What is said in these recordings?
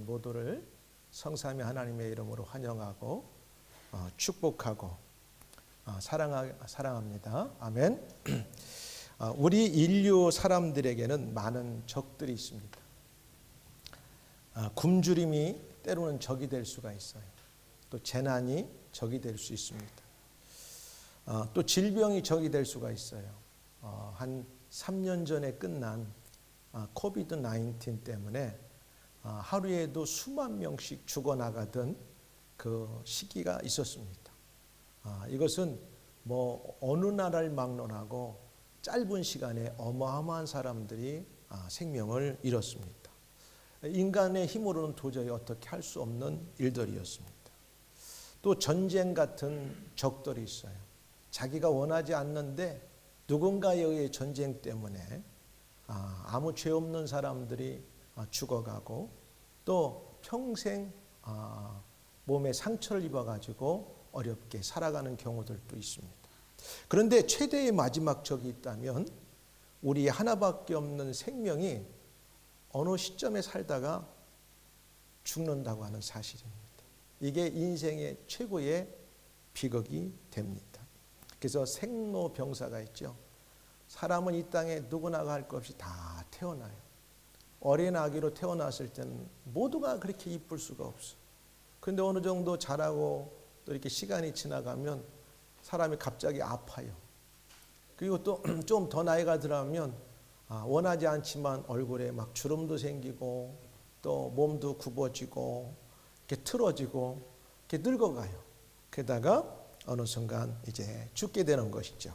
모두를 성삼위 하나님의 이름으로 환영하고 축복하고 사랑합니다. 아멘. 우리 인류 사람들에게는 많은 적들이 있습니다. 굶주림이 때로는 적이 될 수가 있어요. 또 재난이 적이 될 수 있습니다. 또 질병이 적이 될 수가 있어요. 한 3년 전에 끝난 코비드 19 때문에 하루에도 수만 명씩 죽어나가던 그 시기가 있었습니다. 이것은 뭐 어느 나라를 막론하고 짧은 시간에 어마어마한 사람들이 생명을 잃었습니다. 인간의 힘으로는 도저히 어떻게 할 수 없는 일들이었습니다. 또 전쟁 같은 적들이 있어요. 자기가 원하지 않는데 누군가에 의해 전쟁 때문에 아무 죄 없는 사람들이 죽어가고 또 평생 몸에 상처를 입어가지고 어렵게 살아가는 경우들도 있습니다. 그런데 최대의 마지막 적이 있다면 우리 하나밖에 없는 생명이 어느 시점에 살다가 죽는다고 하는 사실입니다. 이게 인생의 최고의 비극이 됩니다. 그래서 생로병사가 있죠. 사람은 이 땅에 누구나 할 것 없이 다 태어나요. 어린 아기로 태어났을 때는 모두가 그렇게 이쁠 수가 없어. 그런데 어느 정도 자라고 또 이렇게 시간이 지나가면 사람이 갑자기 아파요. 그리고 또 좀 더 나이가 들어가면 원하지 않지만 얼굴에 막 주름도 생기고 또 몸도 굽어지고 이렇게 틀어지고 이렇게 늙어가요. 게다가 어느 순간 이제 죽게 되는 것이죠.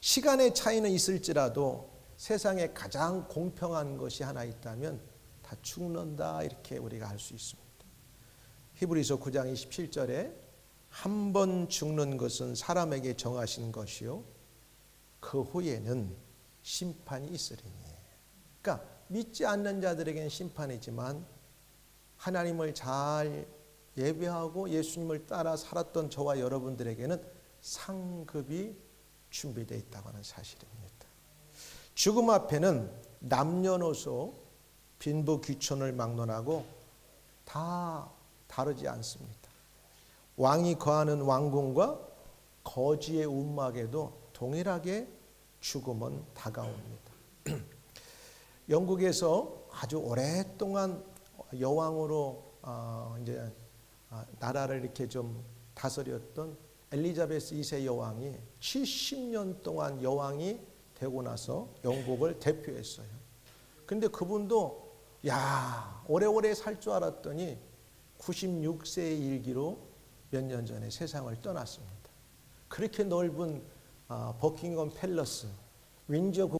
시간의 차이는 있을지라도 세상에 가장 공평한 것이 하나 있다면 다 죽는다, 이렇게 우리가 알 수 있습니다. 히브리서 9장 27절에 한 번 죽는 것은 사람에게 정하신 것이요 그 후에는 심판이 있으리니. 그러니까 믿지 않는 자들에게는 심판이지만 하나님을 잘 예배하고 예수님을 따라 살았던 저와 여러분들에게는 상급이 준비되어 있다고 하는 사실입니다. 죽음 앞에는 남녀노소, 빈부귀천을 막론하고 다 다르지 않습니다. 왕이 거하는 왕궁과 거지의 움막에도 동일하게 죽음은 다가옵니다. 영국에서 아주 오랫동안 여왕으로 이제 나라를 이렇게 좀 다스렸던 엘리자베스 2세 여왕이 70년 동안 여왕이 되고 나서 영국을 대표했어요. 근데 그분도 오래오래 살 줄 알았더니 96세의 일기로 몇 년 전에 세상을 떠났습니다. 그렇게 넓은 버킹엄 팰러스, 윈저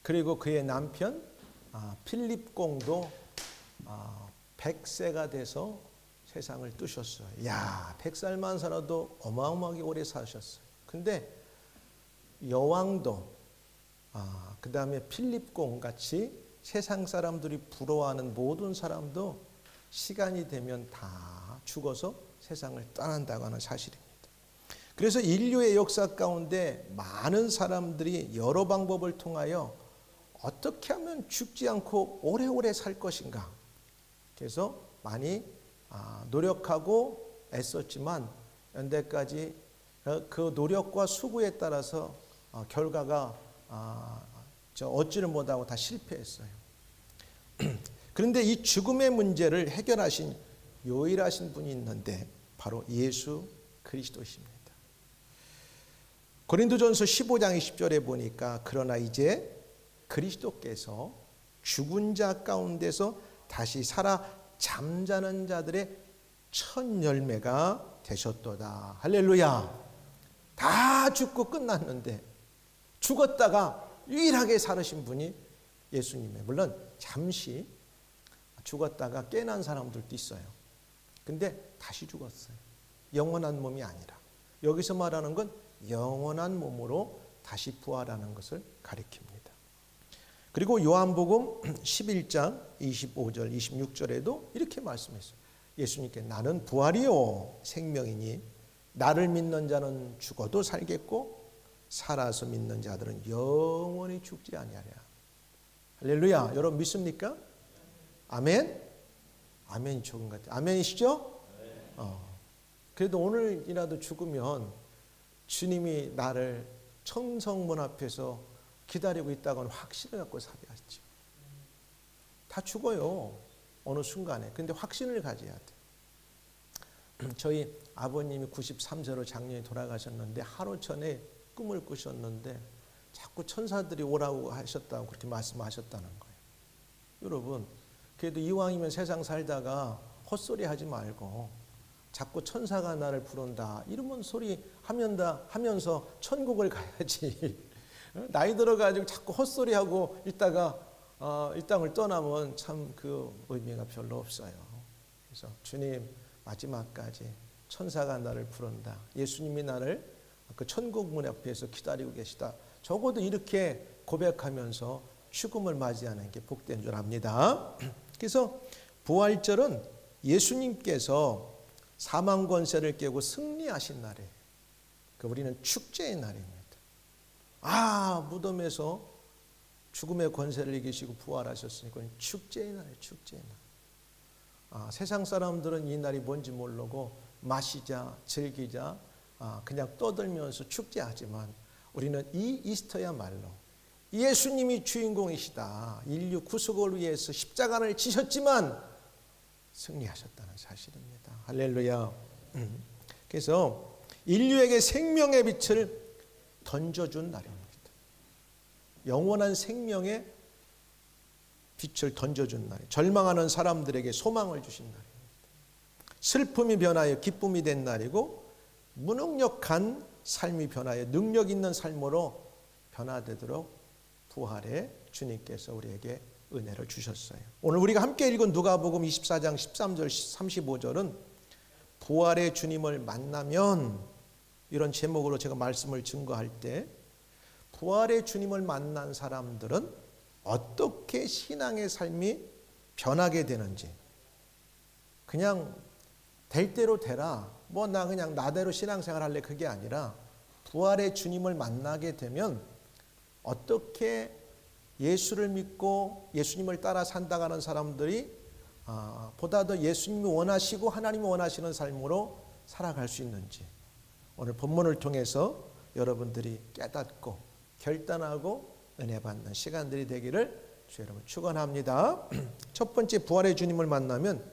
그리고 그의 남편 필립 공도 100세가 돼서 세상을 뜨셨어요. 100살만 살아도 어마어마하게 오래 사셨어요. 근데 여왕도 그 다음에 필립 공 같이 세상 사람들이 부러워하는 모든 사람도 시간이 되면 다 죽어서 세상을 떠난다고 하는 사실입니다. 그래서 인류의 역사 가운데 많은 사람들이 여러 방법을 통하여 어떻게 하면 죽지 않고 오래오래 살 것인가. 그래서 많이 노력하고 애썼지만 연대까지 그 노력과 수고에 따라서 결과가 얻지를 못하고 다 실패했어요. 그런데 이 죽음의 문제를 해결하신 유일하신 분이 있는데 바로 예수 그리스도십니다. 고린도전서 15장 20절에 보니까 그러나 이제 그리스도께서 죽은 자 가운데서 다시 살아 잠자는 자들의 첫 열매가 되셨도다. 할렐루야. 다 죽고 끝났는데 죽었다가 유일하게 살으신 분이 예수님이에요. 물론 잠시 죽었다가 깨난 사람들도 있어요. 근데 다시 죽었어요. 영원한 몸이 아니라. 여기서 말하는 건 영원한 몸으로 다시 부활하는 것을 가리킵니다. 그리고 요한복음 11장 25절 26절에도 이렇게 말씀했어요. 예수님께 나는 부활이요 생명이니 나를 믿는 자는 죽어도 살겠고 살아서 믿는 자들은 영원히 죽지 아니하리라. 할렐루야. 여러분 믿습니까? 아멘? 아멘이 좋은 것 같아요. 아멘이시죠? 그래도 오늘이라도 죽으면 주님이 나를 천성문 앞에서 기다리고 있다고는 확신을 갖고 살아야죠. 다 죽어요. 어느 순간에. 근데 확신을 가져야 돼요. 저희 아버님이 93세로 작년에 돌아가셨는데 하루 전에 꿈을 꾸셨는데 자꾸 천사들이 오라고 하셨다고 그렇게 말씀하셨다는 거예요. 여러분, 그래도 이왕이면 세상 살다가 헛소리 하지 말고 자꾸 천사가 나를 부른다 이러면 소리 하면서 천국을 가야지. 나이 들어가지고 자꾸 헛소리하고 있다가 이 땅을 떠나면 참 그 의미가 별로 없어요. 그래서 주님 마지막까지 천사가 나를 부른다. 예수님이 나를 그 천국 문 앞에서 기다리고 계시다. 적어도 이렇게 고백하면서 죽음을 맞이하는 게 복된 줄 압니다. 그래서 부활절은 예수님께서 사망 권세를 깨고 승리하신 날이에요. 우리는 축제의 날입니다. 무덤에서 죽음의 권세를 이기시고 부활하셨으니까 축제의 날이에요. 축제의 날. 세상 사람들은 이 날이 뭔지 모르고 마시자 즐기자 그냥 떠들면서 축제하지만 우리는 이 이스터야말로 예수님이 주인공이시다. 인류 구속을 위해서 십자가를 지셨지만 승리하셨다는 사실입니다. 할렐루야. 그래서 인류에게 생명의 빛을 던져준 날입니다. 영원한 생명의 빛을 던져준 날. 절망하는 사람들에게 소망을 주신 날입니다. 슬픔이 변하여 기쁨이 된 날이고 무능력한 삶이 변하여 능력 있는 삶으로 변화되도록 부활의 주님께서 우리에게 은혜를 주셨어요. 오늘 우리가 함께 읽은 누가복음 24장 13절 35절은 부활의 주님을 만나면 이런 제목으로 제가 말씀을 증거할 때 부활의 주님을 만난 사람들은 어떻게 신앙의 삶이 변하게 되는지 그냥 될 대로 되라 나 그냥 나대로 신앙생활 할래 그게 아니라 부활의 주님을 만나게 되면 어떻게 예수를 믿고 예수님을 따라 산다가는 사람들이 보다 더 예수님이 원하시고 하나님이 원하시는 삶으로 살아갈 수 있는지 오늘 본문을 통해서 여러분들이 깨닫고 결단하고 은혜 받는 시간들이 되기를 주 여러분 축원합니다. 첫 번째 부활의 주님을 만나면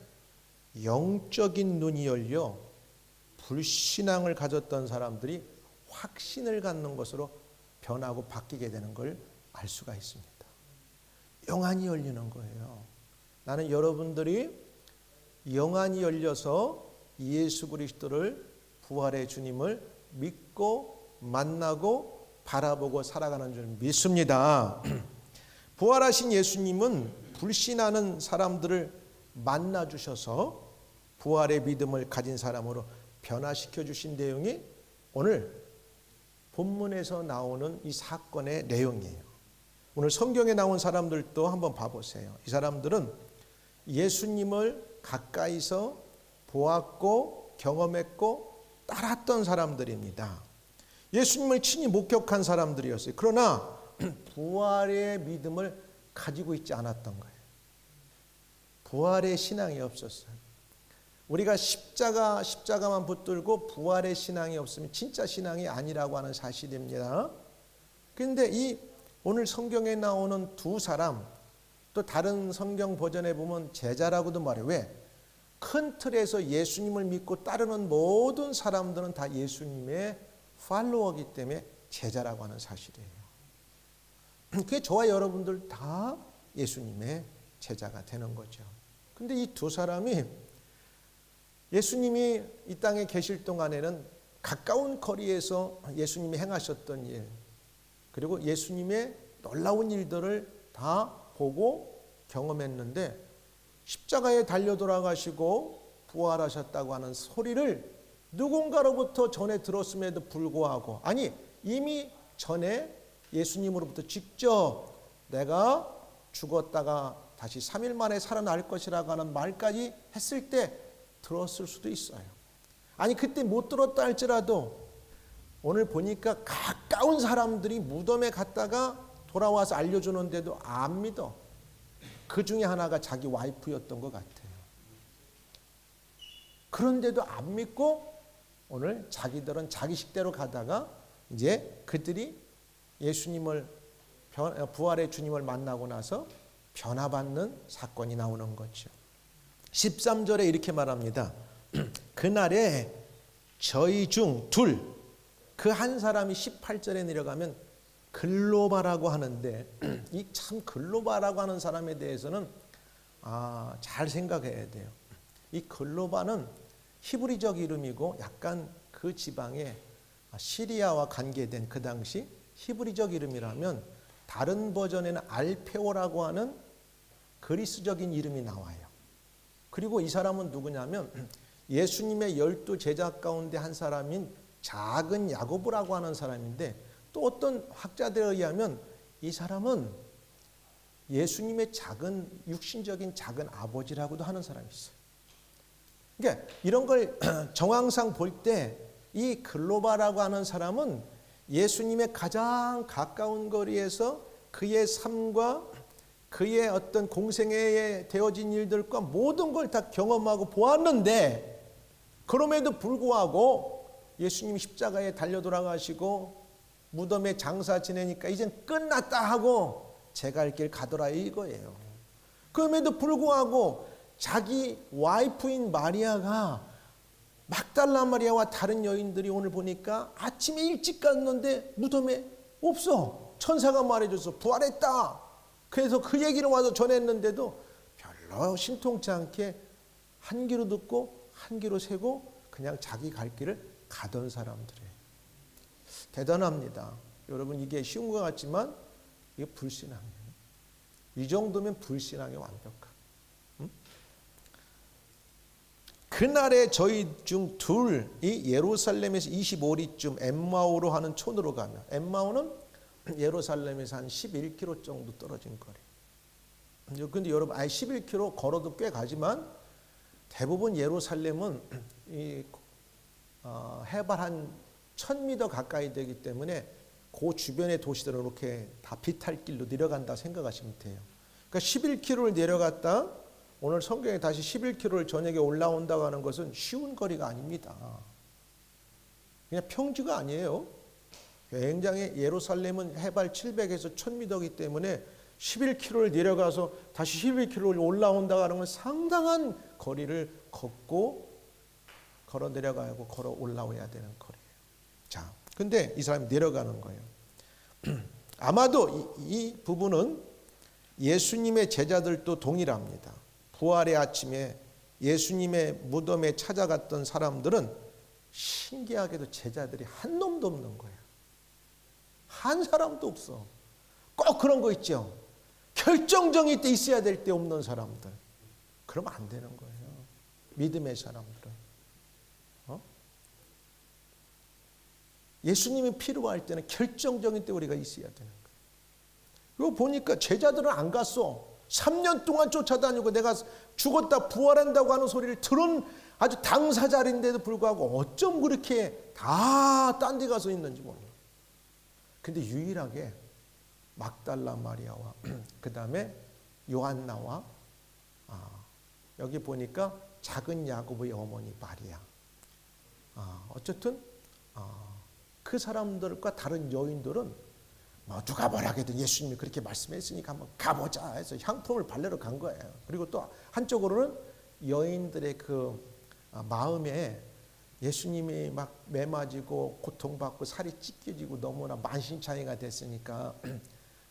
영적인 눈이 열려 불신앙을 가졌던 사람들이 확신을 갖는 것으로 변하고 바뀌게 되는 걸 알 수가 있습니다. 영안이 열리는 거예요. 나는 여러분들이 영안이 열려서 예수 그리스도를 부활의 주님을 믿고 만나고 바라보고 살아가는 줄 믿습니다. 부활하신 예수님은 불신하는 사람들을 만나 주셔서 부활의 믿음을 가진 사람으로 변화시켜 주신 내용이 오늘 본문에서 나오는 이 사건의 내용이에요. 오늘 성경에 나온 사람들도 한번 봐보세요. 이 사람들은 예수님을 가까이서 보았고 경험했고 따랐던 사람들입니다. 예수님을 친히 목격한 사람들이었어요. 그러나 부활의 믿음을 가지고 있지 않았던 거예요. 부활의 신앙이 없었어요. 우리가 십자가만 붙들고 부활의 신앙이 없으면 진짜 신앙이 아니라고 하는 사실입니다. 그런데 이 오늘 성경에 나오는 두 사람, 또 다른 성경 버전에 보면 제자라고도 말해요. 왜? 큰 틀에서 예수님을 믿고 따르는 모든 사람들은 다 예수님의 팔로워이기 때문에 제자라고 하는 사실이에요. 그게 저와 여러분들 다 예수님의 제자가 되는 거죠. 근데 이 두 사람이 예수님이 이 땅에 계실 동안에는 가까운 거리에서 예수님이 행하셨던 일, 그리고 예수님의 놀라운 일들을 다 보고 경험했는데 십자가에 달려 돌아가시고 부활하셨다고 하는 소리를 누군가로부터 전해 들었음에도 불구하고 이미 전에 예수님으로부터 직접 내가 죽었다가 다시 3일 만에 살아날 것이라고 하는 말까지 했을 때 들었을 수도 있어요. 아니 그때 못 들었다 할지라도 오늘 보니까 가까운 사람들이 무덤에 갔다가 돌아와서 알려주는데도 안 믿어. 그 중에 하나가 자기 와이프였던 것 같아요. 그런데도 안 믿고 오늘 자기들은 자기 식대로 가다가 이제 그들이 예수님을 부활의 주님을 만나고 나서 변화받는 사건이 나오는 거죠. 13절에 이렇게 말합니다. 그날에 저희 중 둘, 그 한 사람이 18절에 내려가면 글로바라고 하는데 이 참 글로바라고 하는 사람에 대해서는 잘 생각해야 돼요. 이 글로바는 히브리적 이름이고 약간 그 지방에 시리아와 관계된 그 당시 히브리적 이름이라면 다른 버전에는 알페오라고 하는 그리스적인 이름이 나와요. 그리고 이 사람은 누구냐면 예수님의 12 제자 가운데 한 사람인 작은 야고보라고 하는 사람인데 또 어떤 학자들에 의하면 이 사람은 예수님의 작은 육신적인 작은 아버지라고도 하는 사람이 있어요. 그러니까 이런 걸 정황상 볼 때 이 글로바라고 하는 사람은 예수님의 가장 가까운 거리에서 그의 삶과 그의 어떤 공생애에 되어진 일들과 모든 걸 다 경험하고 보았는데 그럼에도 불구하고 예수님이 십자가에 달려 돌아가시고 무덤에 장사 지내니까 이젠 끝났다 하고 제 갈 길 가더라 이거예요. 그럼에도 불구하고 자기 와이프인 마리아가 막달라 마리아와 다른 여인들이 오늘 보니까 아침에 일찍 갔는데 무덤에 없어. 천사가 말해줘서 부활했다. 그래서 그 얘기를 와서 전했는데도 별로 신통치 않게 한 귀로 듣고 한 귀로 세고 그냥 자기 갈 길을 가던 사람들이에요. 대단합니다. 여러분 이게 쉬운 것 같지만 이게 불신앙이에요. 이 정도면 불신앙의 완벽함. 그날에 저희 중 둘이 예루살렘에서 25리쯤 엠마오로 하는 촌으로 가면 엠마오는 예루살렘에서 한 11km 정도 떨어진 거리. 근데 여러분 11km 걸어도 꽤 가지만 대부분 예루살렘은 해발 한 1000m 가까이 되기 때문에 그 주변의 도시들은 이렇게 다 비탈길로 내려간다 생각하시면 돼요. 그러니까 11km를 내려갔다 오늘 성경에 다시 11km를 저녁에 올라온다고 하는 것은 쉬운 거리가 아닙니다. 그냥 평지가 아니에요. 굉장히 예루살렘은 해발 700에서 1000m이기 때문에 11km를 내려가서 다시 11km를 올라온다고 하는 건 상당한 거리를 걸어 내려가고 걸어 올라와야 되는 거리예요. 자, 근데 이 사람이 내려가는 거예요. 아마도 이 부분은 예수님의 제자들도 동일합니다. 부활의 아침에 예수님의 무덤에 찾아갔던 사람들은 신기하게도 제자들이 한 놈도 없는 거예요. 한 사람도 없어. 꼭 그런 거 있죠. 결정적일 때 있어야 될 때 없는 사람들. 그러면 안 되는 거예요. 믿음의 사람들은. 예수님이 필요할 때는 결정적인 때 우리가 있어야 되는 거예요. 이거 보니까 제자들은 안 갔어. 3년 동안 쫓아다니고 내가 죽었다 부활한다고 하는 소리를 들은 아주 당사자인데도 불구하고 어쩜 그렇게 다 딴 데 가서 있는지 몰라. 근데 유일하게 막달라 마리아와 그 다음에 요한나와 여기 보니까 작은 야고보의 어머니 마리아. 어쨌든 그 사람들과 다른 여인들은 누가 뭐라 해도 예수님이 그렇게 말씀했으니까 한번 가보자 해서 향품을 발레로 간 거예요. 그리고 또 한쪽으로는 여인들의 그 마음에 예수님이 막 매맞이고 고통받고 살이 찢겨지고 너무나 만신창이가 됐으니까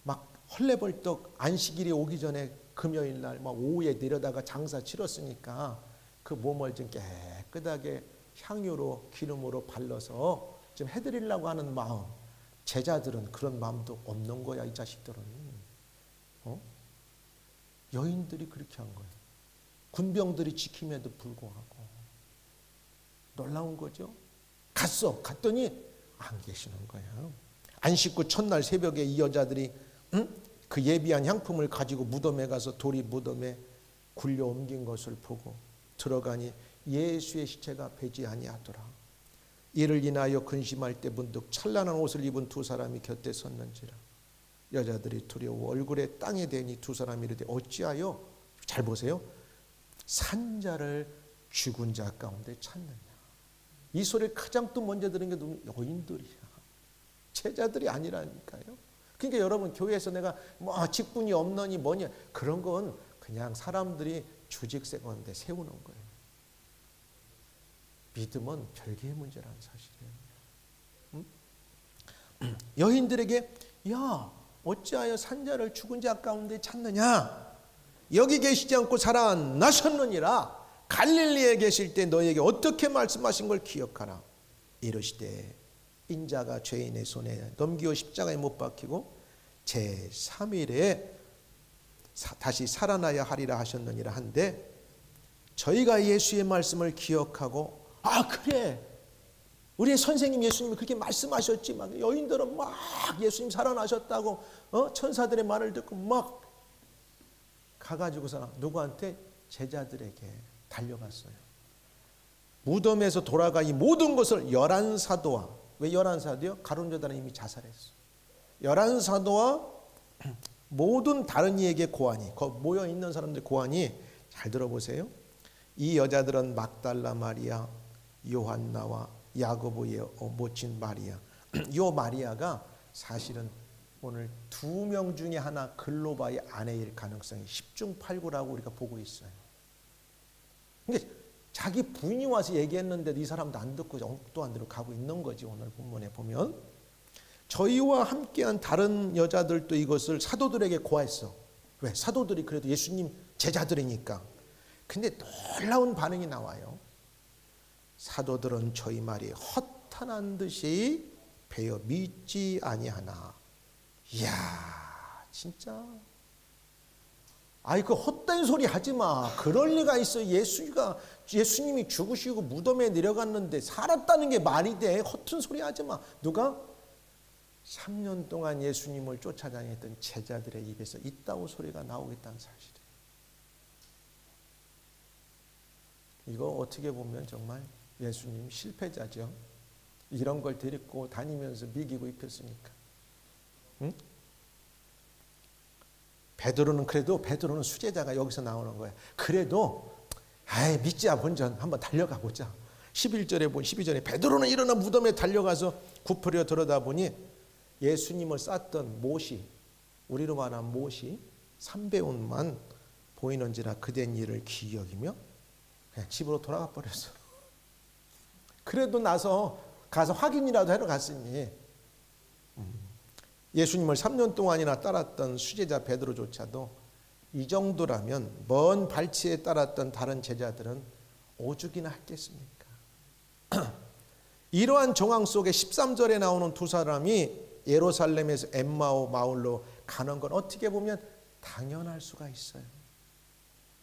막 헐레벌떡 안식일이 오기 전에 금요일 날 막 오후에 내려다가 장사 치렀으니까 그 몸을 좀 깨끗하게 향유로 기름으로 발라서 좀 해드리려고 하는 마음. 제자들은 그런 마음도 없는 거야. 이 자식들은. 여인들이 그렇게 한 거예요. 군병들이 지킴에도 불구하고. 놀라운 거죠. 갔더니 안 계시는 거예요. 안식구 첫날 새벽에 이 여자들이 그 예비한 향품을 가지고 무덤에 가서 돌이 무덤에 굴려 옮긴 것을 보고 들어가니 예수의 시체가 배지 아니하더라. 이를 인하여 근심할 때 문득 찬란한 옷을 입은 두 사람이 곁에 섰는지라. 여자들이 두려워 얼굴에 땅에 대니 두 사람이 이르되 어찌하여, 잘 보세요, 산자를 죽은 자 가운데 찾느냐. 이 소리를 가장 또 먼저 들은 게 여인들이야. 제자들이 아니라니까요. 그러니까 여러분, 교회에서 내가 뭐 직분이 없느니 뭐냐, 그런 건 그냥 사람들이 주직 세건데 세우는 거예요. 믿음은 별개의 문제라는 사실이에요. 여인들에게 야, 어찌하여 산자를 죽은 자 가운데 찾느냐. 여기 계시지 않고 살아나셨느니라. 갈릴리에 계실 때 너에게 어떻게 말씀하신 걸 기억하라. 이르시되 인자가 죄인의 손에 넘기어 십자가에 못 박히고 제3일에 다시 살아나야 하리라 하셨느니라 한데, 저희가 예수의 말씀을 기억하고 아 그래, 우리의 선생님 예수님이 그렇게 말씀하셨지만 여인들은 막 예수님 살아나셨다고 천사들의 말을 듣고 막 가가지고서 누구한테? 제자들에게 달려갔어요. 무덤에서 돌아가 이 모든 것을 11사도와, 왜 11사도요? 가룟유다는 이미 자살했어. 11사도와 모든 다른 이에게 고하니, 모여있는 사람들 고하니, 잘 들어보세요. 이 여자들은 막달라 마리아, 요한나와 야고보의 모친 마리아. 이 마리아가 사실은 오늘 2명 중에 하나 글로바의 아내일 가능성이 10중 8구라고 우리가 보고 있어요. 그러니까 자기 부인이 와서 얘기했는데도 이 사람도 안 듣고 엉뚱 안 들어 가고 있는 거지. 오늘 본문에 보면 저희와 함께한 다른 여자들도 이것을 사도들에게 고했어. 왜? 사도들이 그래도 예수님 제자들이니까. 근데 놀라운 반응이 나와요. 사도들은 저희 말이 허탄한 듯이 배어 믿지 아니하나. 이야, 진짜. 아이, 그 헛된 소리 하지 마. 그럴 리가 있어. 예수님이 죽으시고 무덤에 내려갔는데 살았다는 게 말이 돼? 허튼 소리 하지 마. 누가? 3년 동안 예수님을 쫓아다녔던 제자들의 입에서 이따오 소리가 나오겠다는 사실이에요. 이거 어떻게 보면 정말 예수님 실패자죠. 이런 걸 데리고 다니면서 미기고 입혔으니까. 응? 베드로는 그래도, 베드로는 수제자가 여기서 나오는 거야. 그래도 아이 믿자 본전 한번 달려가 보자. 11절에 본 12절에 베드로는 일어나 무덤에 달려가서 굽으려 들여다보니 예수님을 쌌던 못이, 우리로 말하면 못이 3배운만 보이는지라 그된 일을 기억이며 그냥 집으로 돌아가 버렸어. 그래도 가서 확인이라도 하러 갔으니 예수님을 3년 동안이나 따랐던 수제자 베드로조차도 이 정도라면 먼 발치에 따랐던 다른 제자들은 오죽이나 했겠습니까? 이러한 정황 속에 13절에 나오는 두 사람이 예루살렘에서 엠마오 마을로 가는 건 어떻게 보면 당연할 수가 있어요.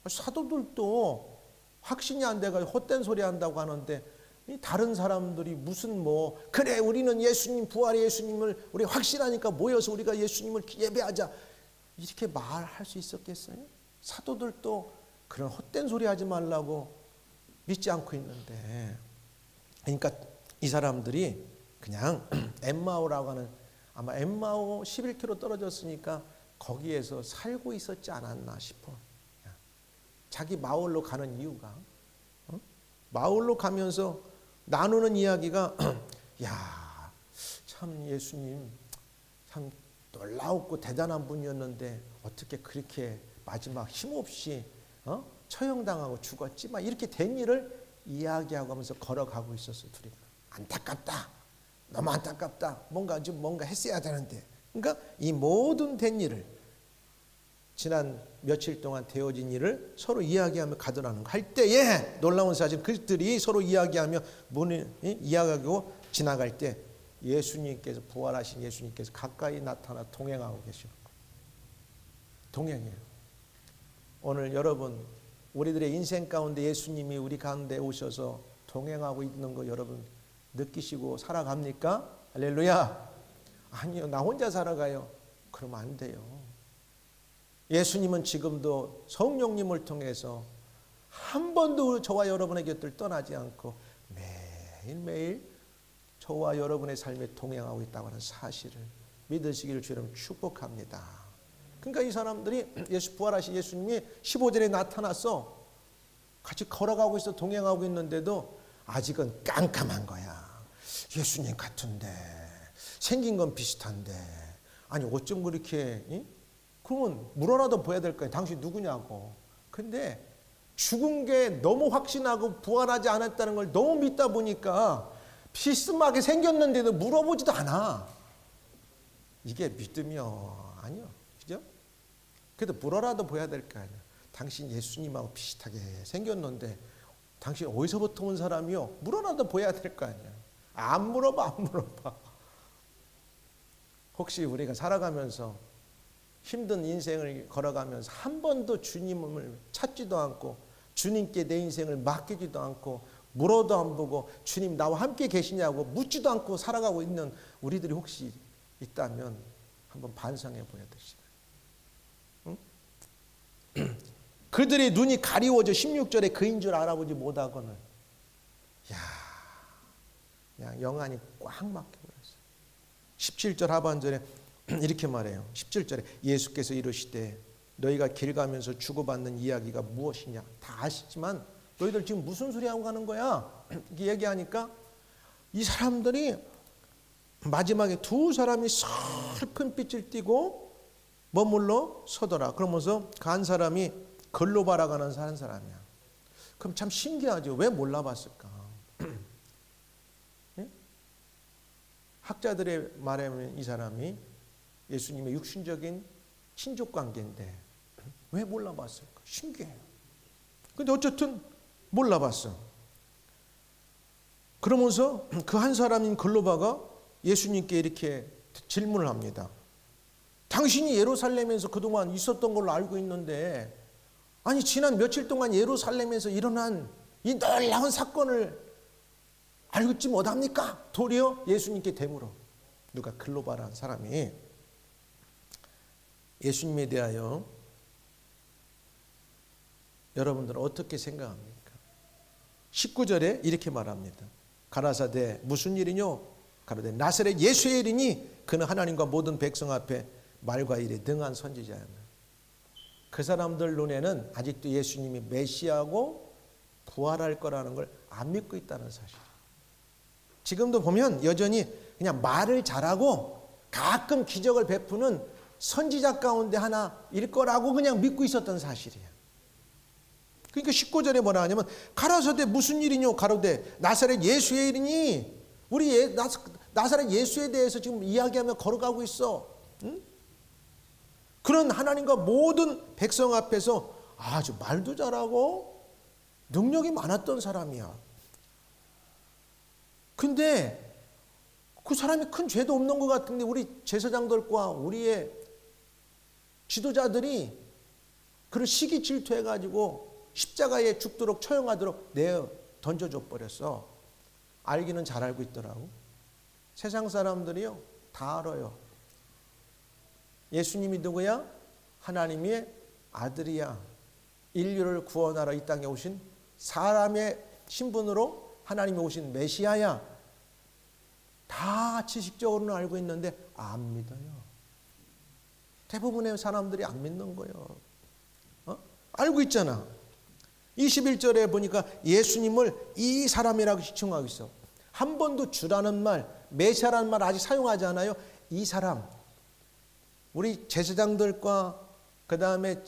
사도들도 확신이 안 돼가지고 헛된 소리 한다고 하는데 다른 사람들이 무슨 그래 우리는 예수님, 부활의 예수님을 우리 확신하니까 모여서 우리가 예수님을 예배하자, 이렇게 말할 수 있었겠어요? 사도들도 그런 헛된 소리 하지 말라고 믿지 않고 있는데, 그러니까 이 사람들이 그냥 엠마오라고 하는, 아마 엠마오 11km 떨어졌으니까 거기에서 살고 있었지 않았나 싶어. 자기 마을로 가는 이유가, 마을로 가면서 나누는 이야기가 야, 참 예수님 참 놀라웠고 대단한 분이었는데 어떻게 그렇게 마지막 힘없이 처형당하고 죽었지? 막 이렇게 된 일을 이야기하고 하면서 걸어가고 있었어. 둘이 안타깝다, 너무 안타깝다, 뭔가 했어야 되는데. 그러니까 이 모든 된 일을, 지난 며칠 동안 되어진 일을 서로 이야기하며 가더라는 거. 할 때에 놀라운 사실, 그들이 서로 이야기하며 이야기하고 지나갈 때 예수님께서, 부활하신 예수님께서 가까이 나타나 동행하고 계시는 거예요. 동행이에요. 오늘 여러분, 우리들의 인생 가운데 예수님이 우리 가운데 오셔서 동행하고 있는 거 여러분 느끼시고 살아갑니까? 할렐루야. 아니요, 나 혼자 살아가요. 그러면 안 돼요. 예수님은 지금도 성령님을 통해서 한 번도 저와 여러분의 곁을 떠나지 않고 매일매일 저와 여러분의 삶에 동행하고 있다고 하는 사실을 믿으시기를 주님 축복합니다. 그러니까 이 사람들이 예수 부활하신 예수님이 15절에 나타나서 같이 걸어가고 있어 동행하고 있는데도 아직은 깜깜한 거야. 예수님 같은데, 생긴 건 비슷한데, 아니 어쩜 그렇게, 그러면 물어라도 보여야 될 거야. 당신 누구냐고. 근데 죽은 게 너무 확신하고 부활하지 않았다는 걸 너무 믿다 보니까 비스하게 생겼는데도 물어보지도 않아. 이게 믿음이요? 아니요. 그죠? 그래도 물어라도 보여야 될 거 아니야. 당신 예수님하고 비슷하게 생겼는데 당신 어디서부터 온 사람이요? 물어라도 보여야 될 거 아니야. 안 물어봐. 혹시 우리가 살아가면서 힘든 인생을 걸어가면서 한 번도 주님을 찾지도 않고 주님께 내 인생을 맡기지도 않고 물어도 안 보고 주님 나와 함께 계시냐고 묻지도 않고 살아가고 있는 우리들이 혹시 있다면 한번 반성해 보여야 될 시간. 응? 그들의 눈이 가리워져 16절에 그인 줄 알아보지 못하거늘. 그냥 영안이 꽉 막혀버렸어요. 17절 하반절에 이렇게 말해요. 17절에 예수께서 이르시되 너희가 길 가면서 주고받는 이야기가 무엇이냐. 다 아시지만 너희들 지금 무슨 소리 하고 가는 거야? 이렇게 얘기하니까 이 사람들이 마지막에 두 사람이 슬픈 빛을 띠고 머물러 서더라. 그러면서 그 한 사람이 글로바라고 하는 사람이야. 그럼 참 신기하죠. 왜 몰라봤을까? 예? 학자들의 말에 의하면 이 사람이 예수님의 육신적인 친족 관계인데 왜 몰라봤을까? 신기해요. 근데 어쨌든 몰라봤어. 그러면서 그 한 사람인 글로바가 예수님께 이렇게 질문을 합니다. 당신이 예루살렘에서 그동안 있었던 걸로 알고 있는데 아니 지난 며칠 동안 예루살렘에서 일어난 이 놀라운 사건을 알고 있지 못합니까? 도리어 예수님께 되물어. 누가 글로바라는 사람이 예수님에 대하여 여러분들은 어떻게 생각합니까? 19절에 이렇게 말합니다. 가라사대 무슨 일이뇨? 가로되 나사렛 예수의 일이니 그는 하나님과 모든 백성 앞에 말과 일에 능한 선지자였나. 그 사람들 눈에는 아직도 예수님이 메시아고 부활할 거라는 걸 안 믿고 있다는 사실. 지금도 보면 여전히 그냥 말을 잘하고 가끔 기적을 베푸는 선지자 가운데 하나일 거라고 그냥 믿고 있었던 사실이에요. 그러니까 19절에 뭐라 하냐면 가라사대 무슨 일이뇨? 가로되 나사렛 예수의 일이니 우리 나사렛 예수에 대해서 지금 이야기하며 걸어가고 있어. 응? 그런 하나님과 모든 백성 앞에서 아주 말도 잘하고 능력이 많았던 사람이야. 근데 그 사람이 큰 죄도 없는 것 같은데 우리 제사장들과 우리의 지도자들이 그를 시기 질투해가지고 십자가에 죽도록 처형하도록 내어 던져줘 버렸어. 알기는 잘 알고 있더라고. 세상 사람들이요 다 알아요. 예수님이 누구야? 하나님의 아들이야. 인류를 구원하러 이 땅에 오신 사람의 신분으로 하나님이 오신 메시아야. 다 지식적으로는 알고 있는데 안 믿어요. 대부분의 사람들이 안 믿는 거예요. 알고 있잖아. 21절에 보니까 예수님을 이 사람이라고 지칭하고 있어. 한 번도 주라는 말, 메시아라는 말 아직 사용하지 않아요. 이 사람. 우리 제사장들과 그 다음에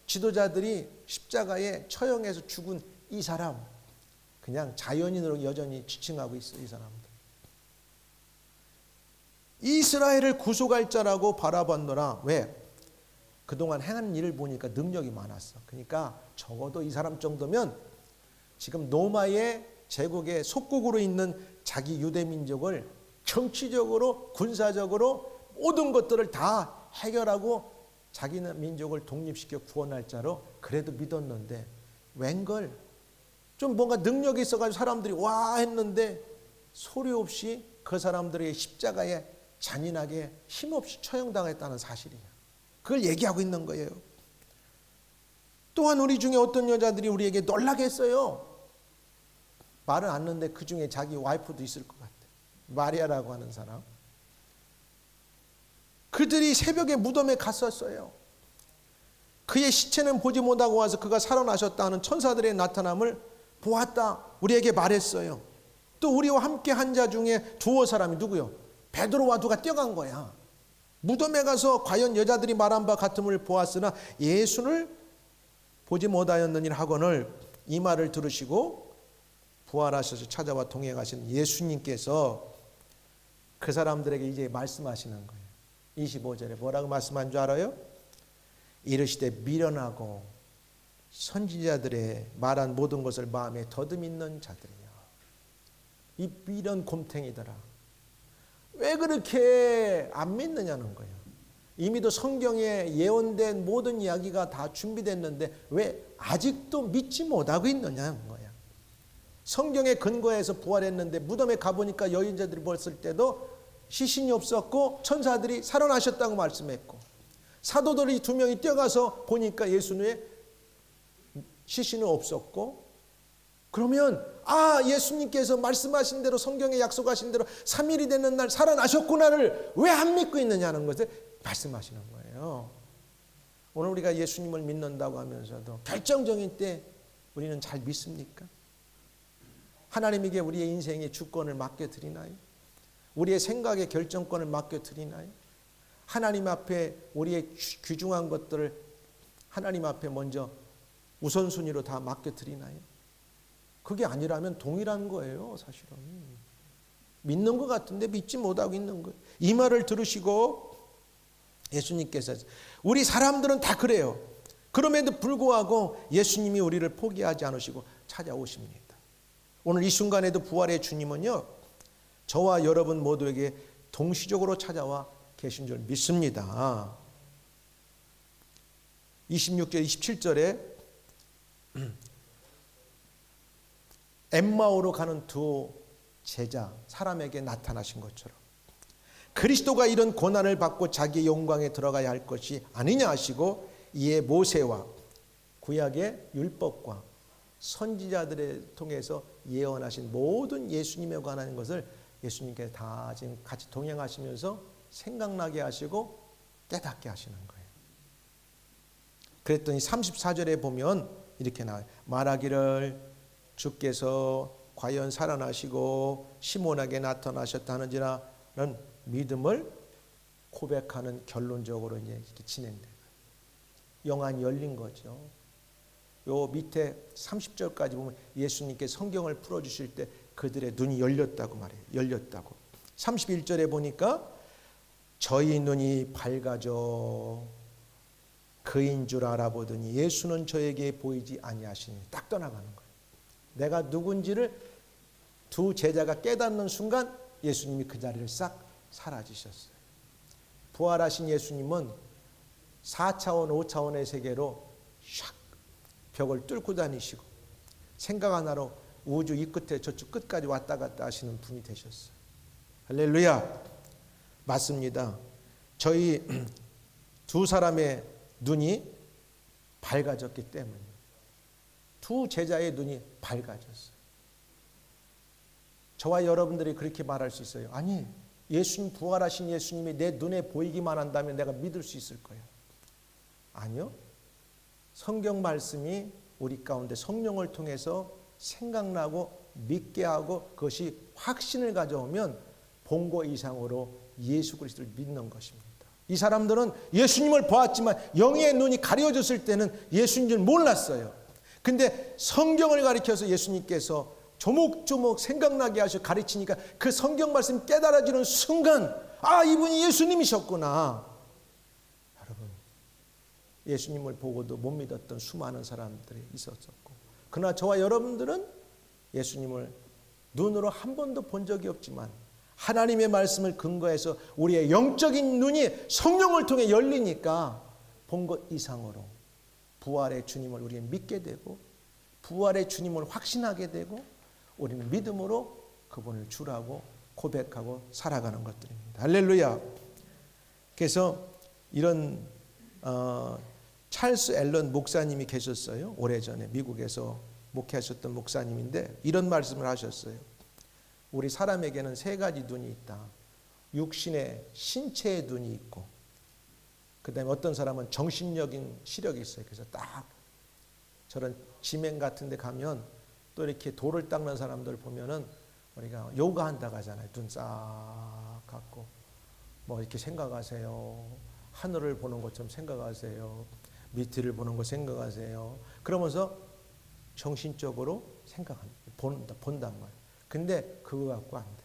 지도자들이 십자가에 처형해서 죽은 이 사람. 그냥 자연인으로 여전히 지칭하고 있어. 이 사람들. 이스라엘을 구속할 자라고 바라봤노라. 왜? 그동안 행한 일을 보니까 능력이 많았어. 그러니까 적어도 이 사람 정도면 지금 로마의 제국의 속국으로 있는 자기 유대민족을 정치적으로 군사적으로 모든 것들을 다 해결하고 자기는 민족을 독립시켜 구원할 자로 그래도 믿었는데 웬걸 좀 뭔가 능력이 있어가지고 사람들이 와 했는데 소리 없이 그 사람들의 십자가에 잔인하게 힘없이 처형당했다는 사실이에요. 그걸 얘기하고 있는 거예요. 또한 우리 중에 어떤 여자들이 우리에게 놀라게 했어요. 말은 않는데 그 중에 자기 와이프도 있을 것 같아요. 마리아라고 하는 사람. 그들이 새벽에 무덤에 갔었어요. 그의 시체는 보지 못하고 와서 그가 살아나셨다 하는 천사들의 나타남을 보았다 우리에게 말했어요. 또 우리와 함께 한 자 중에 두어 사람이 누구요? 베드로와 누가 뛰어간 거야. 무덤에 가서 과연 여자들이 말한 바 같음을 보았으나 예수를 보지 못하였느니라 하거늘 이 말을 들으시고 부활하셔서 찾아와 동행하신 예수님께서 그 사람들에게 이제 말씀하시는 거예요. 25절에 뭐라고 말씀한 줄 알아요? 이르시되 미련하고 선지자들의 말한 모든 것을 마음에 더듬 있는 자들이여. 이 미련 곰탱이들아, 왜 그렇게 안 믿느냐는 거예요. 이미도 성경에 예언된 모든 이야기가 다 준비됐는데 왜 아직도 믿지 못하고 있느냐는 거야. 성경에 근거해서 부활했는데 무덤에 가보니까 여인자들이 봤을 때도 시신이 없었고 천사들이 살아나셨다고 말씀했고 사도들이 2명이 뛰어가서 보니까 예수님의 시신은 없었고, 그러면 예수님께서 말씀하신 대로 성경에 약속하신 대로 3일이 되는 날 살아나셨구나를 왜 안 믿고 있느냐는 것을 말씀하시는 거예요. 오늘 우리가 예수님을 믿는다고 하면서도 결정적인 때 우리는 잘 믿습니까? 하나님에게 우리의 인생의 주권을 맡겨드리나요? 우리의 생각의 결정권을 맡겨드리나요? 하나님 앞에 우리의 귀중한 것들을 하나님 앞에 먼저 우선순위로 다 맡겨드리나요? 그게 아니라면 동일한 거예요. 사실은 믿는 것 같은데 믿지 못하고 있는 거예요. 이 말을 들으시고 예수님께서, 우리 사람들은 다 그래요. 그럼에도 불구하고 예수님이 우리를 포기하지 않으시고 찾아오십니다. 오늘 이 순간에도 부활의 주님은요, 저와 여러분 모두에게 동시적으로 찾아와 계신 줄 믿습니다. 26절 27절에 엠마오로 가는 두 제자 사람에게 나타나신 것처럼 그리스도가 이런 고난을 받고 자기의 영광에 들어가야 할 것이 아니냐 하시고, 이에 모세와 구약의 율법과 선지자들을 통해서 예언하신 모든 예수님에 관한 것을 예수님께서 다 지금 같이 동행하시면서 생각나게 하시고 깨닫게 하시는 거예요. 그랬더니 34절에 보면 이렇게 나와요. 말하기를 주께서 과연 살아나시고 시몬에게 나타나셨다 하는지라는 믿음을 고백하는 결론적으로 이제 이렇게 진행돼요. 영안이 열린 거죠. 요 밑에 30절까지 보면 예수님께 성경을 풀어주실 때 그들의 눈이 열렸다고 말해요. 열렸다고. 31절에 보니까 저희 눈이 밝아져 그인 줄 알아보더니 예수는 저에게 보이지 아니하시니 딱 떠나가는 거예요. 내가 누군지를 두 제자가 깨닫는 순간 예수님이 그 자리를 싹 사라지셨어요. 부활하신 예수님은 4차원, 5차원의 세계로 샥 벽을 뚫고 다니시고 생각 하나로 우주 이 끝에 저쪽 끝까지 왔다 갔다 하시는 분이 되셨어요. 할렐루야. 맞습니다. 저희 두 사람의 눈이 밝아졌기 때문에 두 제자의 눈이 밝아졌어요. 저와 여러분들이 그렇게 말할 수 있어요. 아니, 예수님, 부활하신 예수님이 내 눈에 보이기만 한다면 내가 믿을 수 있을 거예요. 아니요. 성경 말씀이 우리 가운데 성령을 통해서 생각나고 믿게 하고 그것이 확신을 가져오면 본거 이상으로 예수 그리스도를 믿는 것입니다. 이 사람들은 예수님을 보았지만 영의 눈이 가려졌을 때는 예수인 줄 몰랐어요. 근데 성경을 가리켜서 예수님께서 조목조목 생각나게 하셔 가르치니까 그 성경 말씀 깨달아지는 순간 이분이 예수님이셨구나. 여러분, 예수님을 보고도 못 믿었던 수많은 사람들이 있었었고, 그러나 저와 여러분들은 예수님을 눈으로 한 번도 본 적이 없지만 하나님의 말씀을 근거해서 우리의 영적인 눈이 성령을 통해 열리니까 본 것 이상으로 부활의 주님을 우리가 믿게 되고 부활의 주님을 확신하게 되고 우리는 믿음으로 그분을 주라고 고백하고 살아가는 것들입니다. 할렐루야. 그래서 이런 찰스 앨런 목사님이 계셨어요. 오래전에 미국에서 목회하셨던 목사님인데 이런 말씀을 하셨어요. 우리 사람에게는 세 가지 눈이 있다. 육신의 신체의 눈이 있고, 그 다음에 어떤 사람은 정신적인 시력이 있어요. 그래서 딱 저런 지멘 같은 데 가면 또 이렇게 돌을 닦는 사람들 보면은 우리가 요가 한다고 하잖아요. 눈 싹 감고 뭐 이렇게 생각하세요. 하늘을 보는 것처럼 생각하세요. 밑을 보는 거 생각하세요. 그러면서 정신적으로 본단 말이에요. 근데 그거 갖고 안 돼.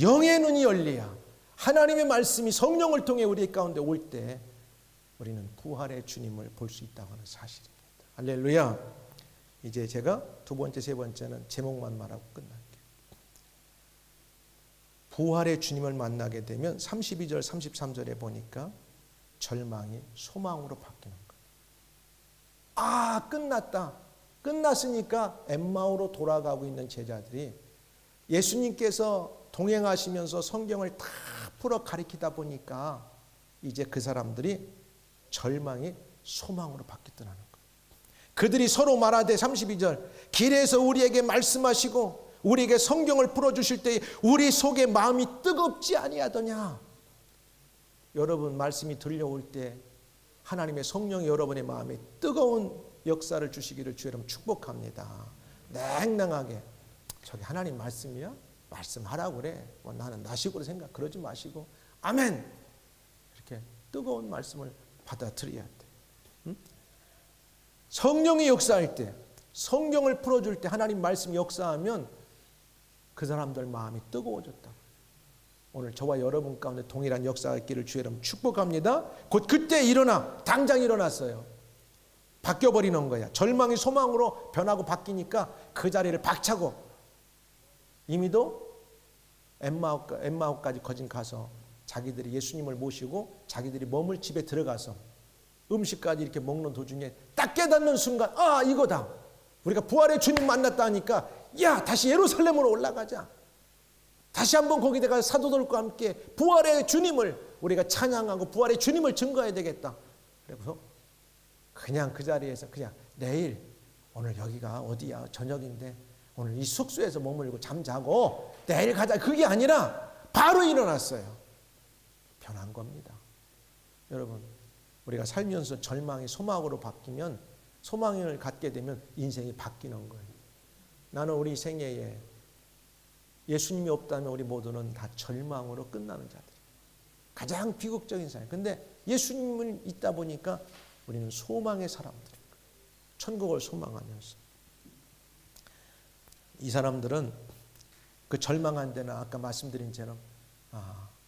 영의 눈이 열려야 하나님의 말씀이 성령을 통해 우리 가운데 올 때 우리는 부활의 주님을 볼 수 있다고 하는 사실입니다. 할렐루야. 이제 제가 두 번째, 세 번째는 제목만 말하고 끝날게요. 부활의 주님을 만나게 되면 32절, 33절에 보니까 절망이 소망으로 바뀌는 거예요. 아, 끝났다. 끝났으니까 엠마오로 돌아가고 있는 제자들이 예수님께서 동행하시면서 성경을 다 풀어 가리키다 보니까 이제 그 사람들이 절망이 소망으로 바뀌더라는 거예요. 그들이 서로 말하되 32절 길에서 우리에게 말씀하시고 우리에게 성경을 풀어주실 때 우리 속에 마음이 뜨겁지 아니하더냐. 여러분 말씀이 들려올 때 하나님의 성령이 여러분의 마음에 뜨거운 역사를 주시기를 주 여러분 축복합니다. 냉랭하게 저기 하나님 말씀이야? 말씀하라고 그래. 뭐 나는 나식으로 생각 그러지 마시고 아멘. 이렇게 뜨거운 말씀을 받아들여야 돼. 응? 성령이 역사할 때 성경을 풀어줄 때 하나님 말씀이 역사하면 그 사람들 마음이 뜨거워졌다. 오늘 저와 여러분 가운데 동일한 역사가 있기를 주 여러분 축복합니다. 곧 그때 일어나 당장 일어났어요. 바뀌어버리는 거야. 절망이 소망으로 변하고 바뀌니까 그 자리를 박차고 이미도 엠마오까지 거진 가서 자기들이 예수님을 모시고 자기들이 머물 집에 들어가서 음식까지 이렇게 먹는 도중에 딱 깨닫는 순간 아 이거다. 우리가 부활의 주님 만났다 하니까 야 다시 예루살렘으로 올라가자. 다시 한번 거기다가 사도들과 함께 부활의 주님을 우리가 찬양하고 부활의 주님을 증거해야 되겠다. 그래서 그냥 그 자리에서 그냥 내일 오늘 여기가 어디야 저녁인데 오늘 이 숙소에서 머물고 잠자고 내일 가자 그게 아니라 바로 일어났어요. 변한 겁니다. 여러분 우리가 살면서 절망이 소망으로 바뀌면 소망을 갖게 되면 인생이 바뀌는 거예요. 나는 우리 생애에 예수님이 없다면 우리 모두는 다 절망으로 끝나는 자들이에요. 가장 비극적인 삶. 근데 예수님은 있다 보니까 우리는 소망의 사람들이에요. 천국을 소망하면서. 이 사람들은 그 절망한 데는 아까 말씀드린 처럼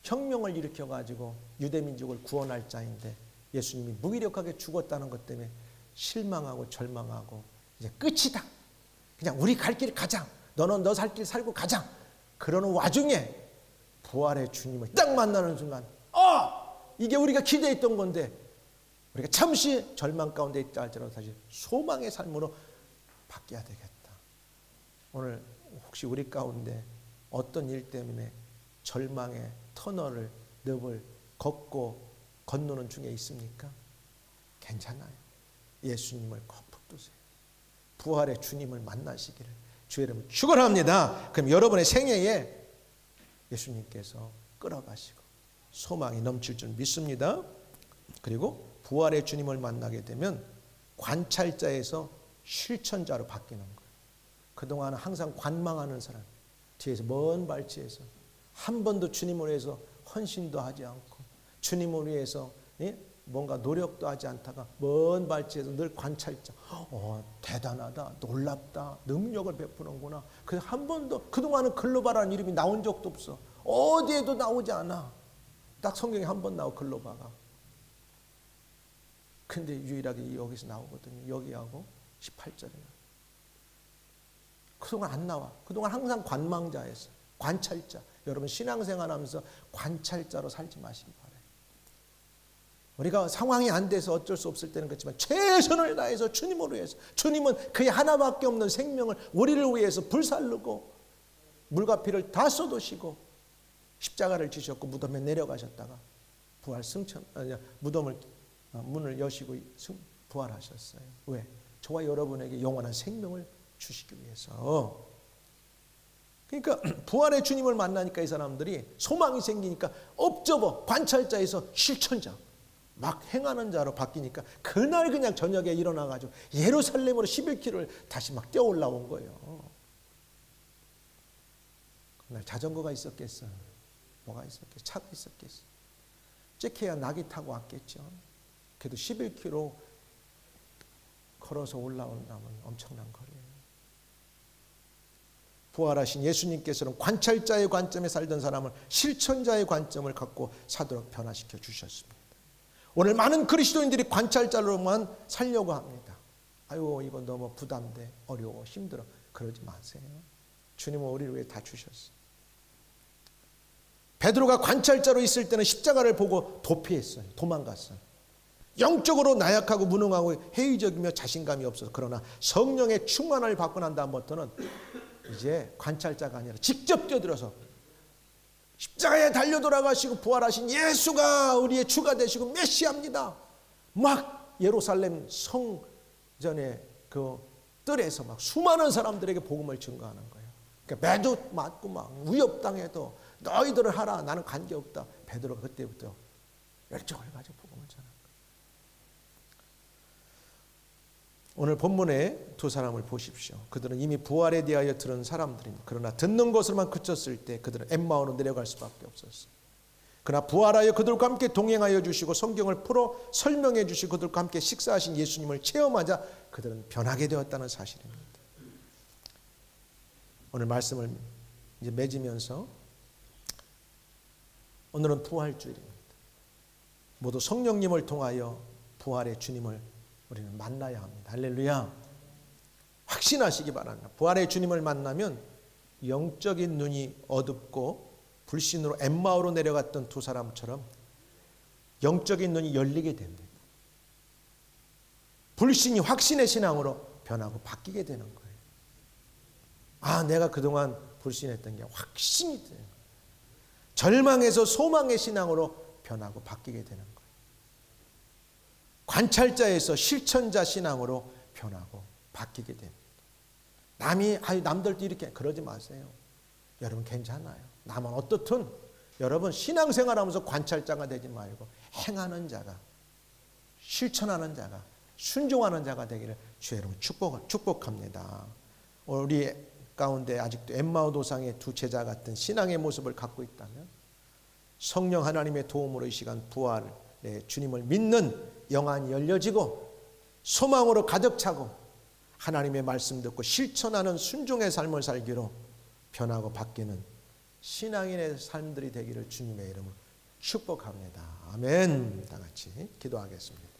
혁명을 일으켜가지고 유대민족을 구원할 자인데 예수님이 무기력하게 죽었다는 것 때문에 실망하고 절망하고 이제 끝이다. 그냥 우리 갈 길 가자. 너는 너 살 길 살고 가자. 그러는 와중에 부활의 주님을 딱 만나는 순간 이게 우리가 기대했던 건데 우리가 잠시 절망 가운데 있다 할지라도 다시 소망의 삶으로 바뀌어야 되겠다. 오늘 혹시 우리 가운데 어떤 일 때문에 절망의 터널을 늪을 걷고 건너는 중에 있습니까? 괜찮아요. 예수님을 꼭 붙드세요. 부활의 주님을 만나시기를 주 여러분 축원합니다. 그럼 여러분의 생애에 예수님께서 끌어가시고 소망이 넘칠 줄 믿습니다. 그리고 부활의 주님을 만나게 되면 관찰자에서 실천자로 바뀌는 거예요. 그동안 항상 관망하는 사람, 뒤에서 먼 발치에서 한 번도 주님을 위해서 헌신도 하지 않고 주님을 위해서 뭔가 노력도 하지 않다가 먼 발치에서 늘 관찰자. 대단하다, 놀랍다, 능력을 베푸는구나. 그 한 번도 그동안은 글로바라는 이름이 나온 적도 없어. 어디에도 나오지 않아. 딱 성경에 한 번 나오고 글로바가. 근데 유일하게 여기서 나오거든요. 여기하고 18절에. 그동안 안 나와. 그동안 항상 관망자였어. 관찰자. 여러분 신앙생활 하면서 관찰자로 살지 마시기 바랍니다. 우리가 상황이 안 돼서 어쩔 수 없을 때는 그렇지만 최선을 다해서 주님을 위해서 주님은 그의 하나밖에 없는 생명을 우리를 위해서 불살르고 물과 피를 다 쏟으시고 십자가를 지셨고 무덤에 내려가셨다가 부활 승천 무덤을 문을 여시고 부활하셨어요. 왜? 저와 여러분에게 영원한 생명을 주시기 위해서. 그러니까 부활의 주님을 만나니까 이 사람들이 소망이 생기니까 업저버 관찰자에서 실천자 막 행하는 자로 바뀌니까 그날 그냥 저녁에 일어나가지고 예루살렘으로 11km를 다시 막 뛰어 올라온 거예요. 그날 자전거가 있었겠어? 뭐가 있었겠어? 차가 있었겠어? 째켜야 낙이 타고 왔겠죠. 그래도 11km 걸어서 올라온다면 엄청난 거리예요. 부활하신 예수님께서는 관찰자의 관점에 살던 사람을 실천자의 관점을 갖고 사도록 변화시켜 주셨습니다. 오늘 많은 그리스도인들이 관찰자로만 살려고 합니다. 아유, 이건 너무 부담돼, 어려워, 힘들어. 그러지 마세요. 주님은 우리를 위해 다 주셨어요. 베드로가 관찰자로 있을 때는 십자가를 보고 도피했어요. 도망갔어요. 영적으로 나약하고 무능하고 회의적이며 자신감이 없어서. 그러나 성령의 충만을 받고 난 다음부터는 이제 관찰자가 아니라 직접 뛰어들어서 십자가에 달려 돌아가시고 부활하신 예수가 우리의 주가 되시고 메시아입니다. 막 예루살렘 성전의 그 뜰에서 막 수많은 사람들에게 복음을 증거하는 거예요. 그러니까 매도 맞고 막 위협당해도 너희들을 하라, 나는 관계없다. 베드로가 그때부터 열정을 가지고 복음을 전한 거예요. 오늘 본문에 두 사람을 보십시오. 그들은 이미 부활에 대하여 들은 사람들입니다. 그러나 듣는 것으로만 그쳤을 때 그들은 엠마오로 내려갈 수밖에 없었어요. 그러나 부활하여 그들과 함께 동행하여 주시고 성경을 풀어 설명해 주시고 그들과 함께 식사하신 예수님을 체험하자 그들은 변하게 되었다는 사실입니다. 오늘 말씀을 이제 맺으면서 오늘은 부활주일입니다. 모두 성령님을 통하여 부활의 주님을 우리는 만나야 합니다. 할렐루야. 확신하시기 바랍니다. 부활의 주님을 만나면 영적인 눈이 어둡고 불신으로 엠마오로 내려갔던 두 사람처럼 영적인 눈이 열리게 됩니다. 불신이 확신의 신앙으로 변하고 바뀌게 되는 거예요. 아, 내가 그동안 불신했던 게 확신이 되는 거예요. 절망에서 소망의 신앙으로 변하고 바뀌게 되는 거예요. 관찰자에서 실천자 신앙으로 변하고 바뀌게 됩니다. 남들도 이렇게 그러지 마세요. 여러분 괜찮아요. 남은 어떻든 여러분 신앙생활하면서 관찰자가 되지 말고 행하는 자가, 실천하는 자가, 순종하는 자가 되기를 주 여러분 축복합니다. 우리 가운데 아직도 엠마오 도상의 두 제자 같은 신앙의 모습을 갖고 있다면 성령 하나님의 도움으로 이 시간 부활의 주님을 믿는 영안이 열려지고 소망으로 가득 차고 하나님의 말씀 듣고 실천하는 순종의 삶을 살기로 변하고 바뀌는 신앙인의 삶들이 되기를 주님의 이름으로 축복합니다. 아멘. 다 같이 기도하겠습니다.